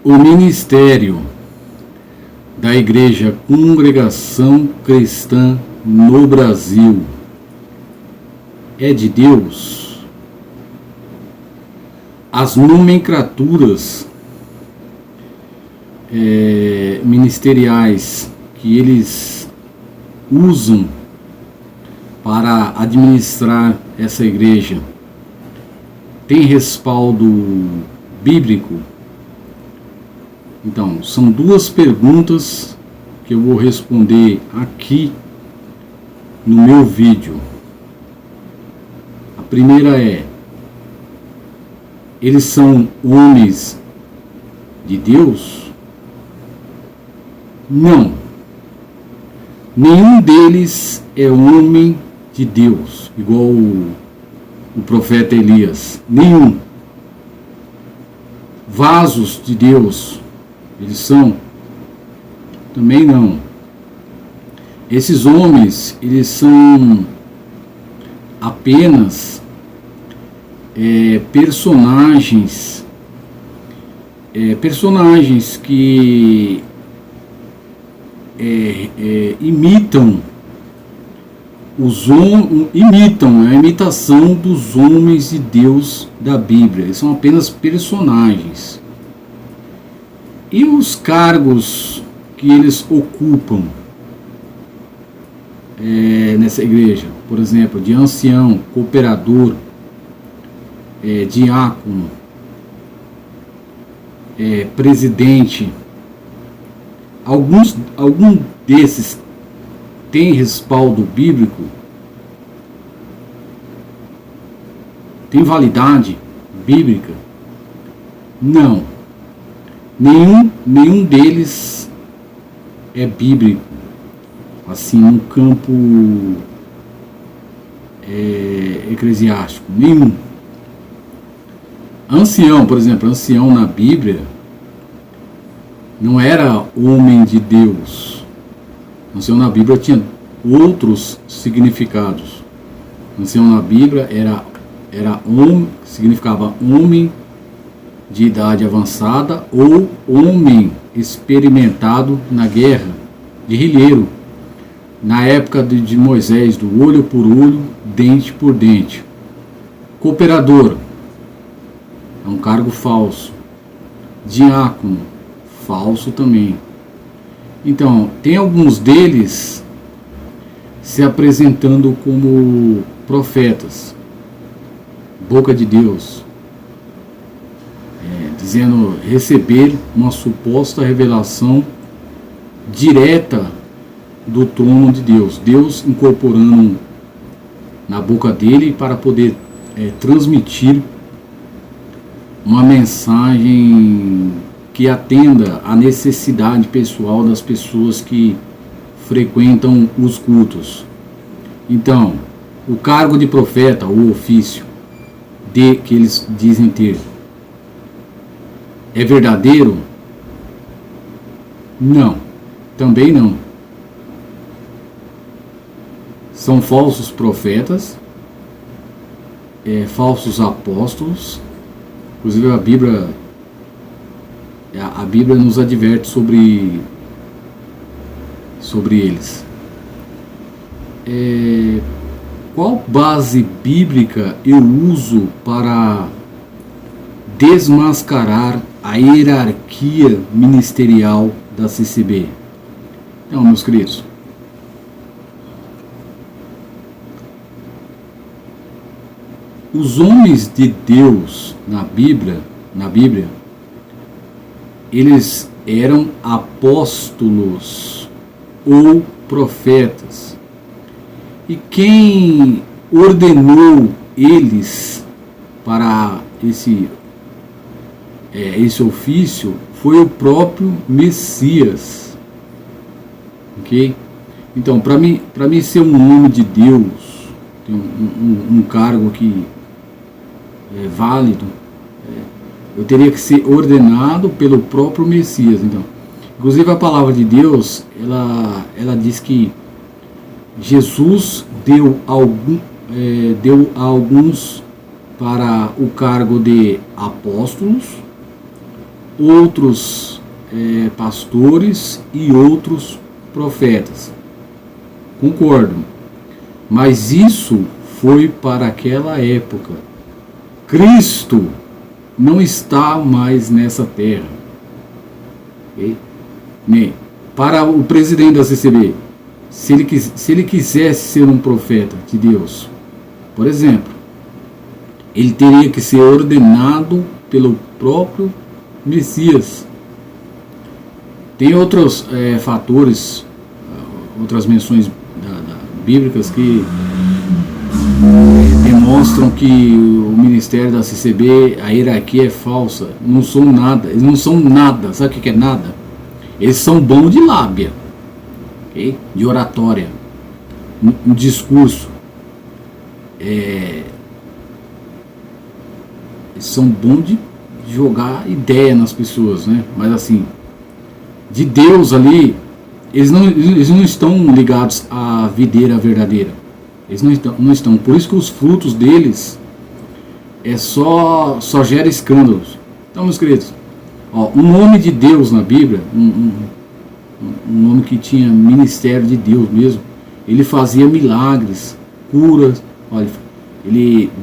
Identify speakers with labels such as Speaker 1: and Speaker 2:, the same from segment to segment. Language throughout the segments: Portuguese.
Speaker 1: O ministério da Igreja Congregação Cristã no Brasil é de Deus? As nomenclaturas ministeriais que eles usam para administrar essa igreja tem respaldo bíblico? Então, são duas perguntas que eu vou responder aqui no meu vídeo. A primeira é: eles são homens de Deus? Não. Nenhum deles é homem de Deus, igual o profeta Elias. Nenhum. Vasos de Deus eles são? Também não. Esses homens, eles são apenas personagens que imitam a imitação dos homens de Deus da Bíblia. Eles são apenas personagens. E os cargos que eles ocupam nessa igreja, por exemplo, de ancião, cooperador, diácono, presidente, algum desses tem respaldo bíblico? Tem validade bíblica? Não. Nenhum deles é bíblico, assim, no campo eclesiástico. Nenhum. Ancião, por exemplo, ancião na Bíblia não era homem de Deus. Ancião na Bíblia tinha outros significados. Ancião na Bíblia era homem, significava homem de idade avançada ou homem experimentado na guerra, guerrilheiro, na época de Moisés, do olho por olho, dente por dente. Cooperador é um cargo falso. Diácono, falso também. Então, tem alguns deles se apresentando como profetas, boca de Deus, dizendo receber uma suposta revelação direta do trono de Deus. Deus incorporando na boca dele para poder transmitir uma mensagem que atenda à necessidade pessoal das pessoas que frequentam os cultos. Então, o cargo de profeta, o ofício que eles dizem ter, é verdadeiro? Não, também não. São falsos profetas, falsos apóstolos. Inclusive a Bíblia nos adverte sobre eles. Qual base bíblica eu uso para desmascarar a hierarquia ministerial da CCB? Então, meus queridos, os homens de Deus na Bíblia, eles eram apóstolos ou profetas. E quem ordenou eles para esse ofício foi o próprio Messias. Ok? Então, para mim ser um homem de Deus, tem um cargo que é válido, eu teria que ser ordenado pelo próprio Messias. Então, inclusive a palavra de Deus, ela diz que Jesus deu a alguns para o cargo de apóstolos, outros pastores e outros profetas. Concordo. Mas isso foi para aquela época. Cristo não está mais nessa terra. Okay? Para o presidente da CCB, se ele quisesse ser um profeta de Deus, por exemplo, ele teria que ser ordenado pelo próprio Messias. Tem outros fatores, outras menções bíblicas que demonstram que o ministério da CCB, a hierarquia é falsa. Não são nada, eles não são nada. Sabe o que é nada? Eles são bons de lábia, okay? De oratória, no discurso. Eles são bons de jogar ideia nas pessoas, né? Mas assim, de Deus ali, eles não estão ligados à videira verdadeira. Eles não estão. Por isso que os frutos deles só gera escândalos. Então, meus queridos, um homem de Deus na Bíblia, um homem que tinha ministério de Deus mesmo, ele fazia milagres, curas. Olha,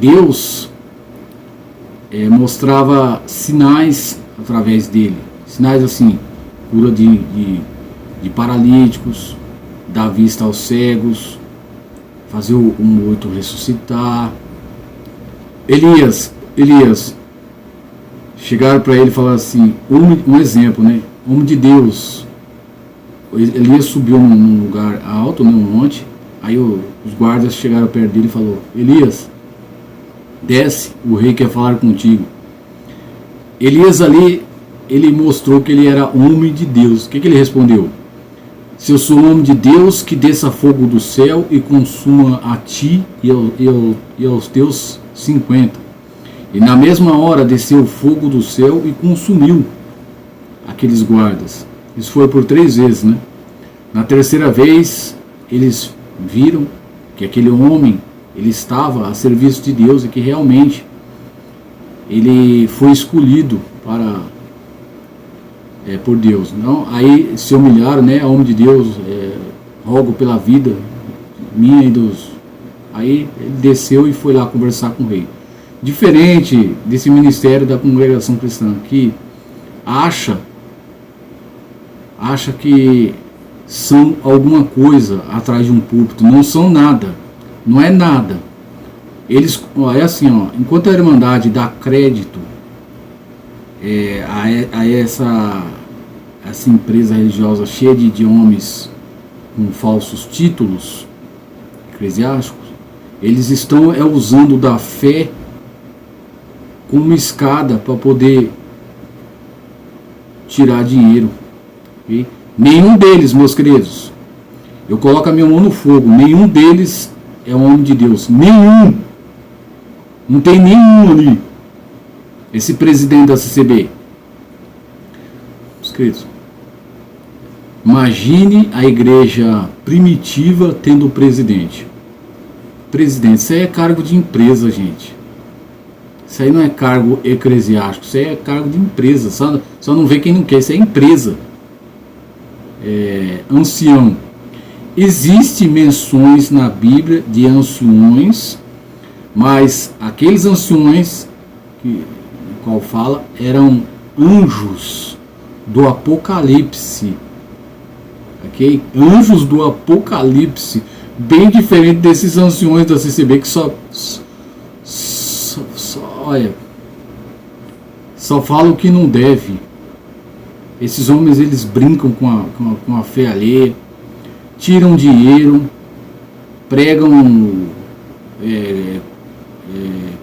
Speaker 1: Deus mostrava sinais através dele. Sinais assim, cura de paralíticos, dar vista aos cegos, fazer o morto ressuscitar. Elias, chegaram para ele e falaram assim, um exemplo, né? Homem de Deus. Elias subiu num lugar alto, num monte. Aí os guardas chegaram perto dele e falou: Elias, desce, o rei quer falar contigo. Elias ali, ele mostrou que ele era homem de Deus. O que ele respondeu? Se eu sou homem de Deus, que desça fogo do céu e consuma a ti e aos teus 50. E na mesma hora desceu fogo do céu e consumiu aqueles guardas. Isso foi por 3 vezes, né? Na terceira vez, eles viram que aquele homem, ele estava a serviço de Deus e que realmente ele foi escolhido por Deus. Não, aí se humilharam, né? Homem de Deus, rogo pela vida minha e dos... Aí ele desceu e foi lá conversar com o rei. Diferente desse ministério da congregação cristã, que acha que são alguma coisa atrás de um púlpito. Não são nada. Não é nada. Eles, é assim, enquanto a Irmandade dá crédito a essa empresa religiosa cheia de homens com falsos títulos eclesiásticos, eles estão usando da fé como escada para poder tirar dinheiro. Okay? Nenhum deles, meus queridos, eu coloco a minha mão no fogo, nenhum deles é um homem de Deus. Nenhum. Não tem nenhum ali. Esse presidente da CCB. Meus queridos, imagine a igreja primitiva tendo presidente. Presidente, isso aí é cargo de empresa, gente. Isso aí não é cargo eclesiástico, isso aí é cargo de empresa. Só não vê quem não quer, isso é empresa. Ancião. Existem menções na Bíblia de anciões, mas aqueles anciões o qual fala eram anjos do Apocalipse. Ok? Anjos do Apocalipse, bem diferente desses anciões da CCB que só falam o que não deve. Esses homens, eles brincam com a fé alheia, tiram dinheiro, pregam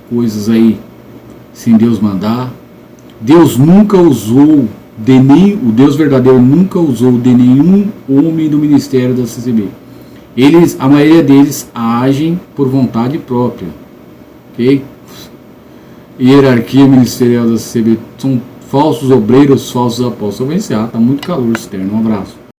Speaker 1: coisas aí sem Deus mandar. Deus nunca usou o Deus verdadeiro nunca usou de nenhum homem do ministério da CCB. A maioria deles agem por vontade própria. Ok? Hierarquia ministerial da CCB são falsos obreiros, falsos apóstolos. Eu vou encerrar, está muito calor externo. Um abraço.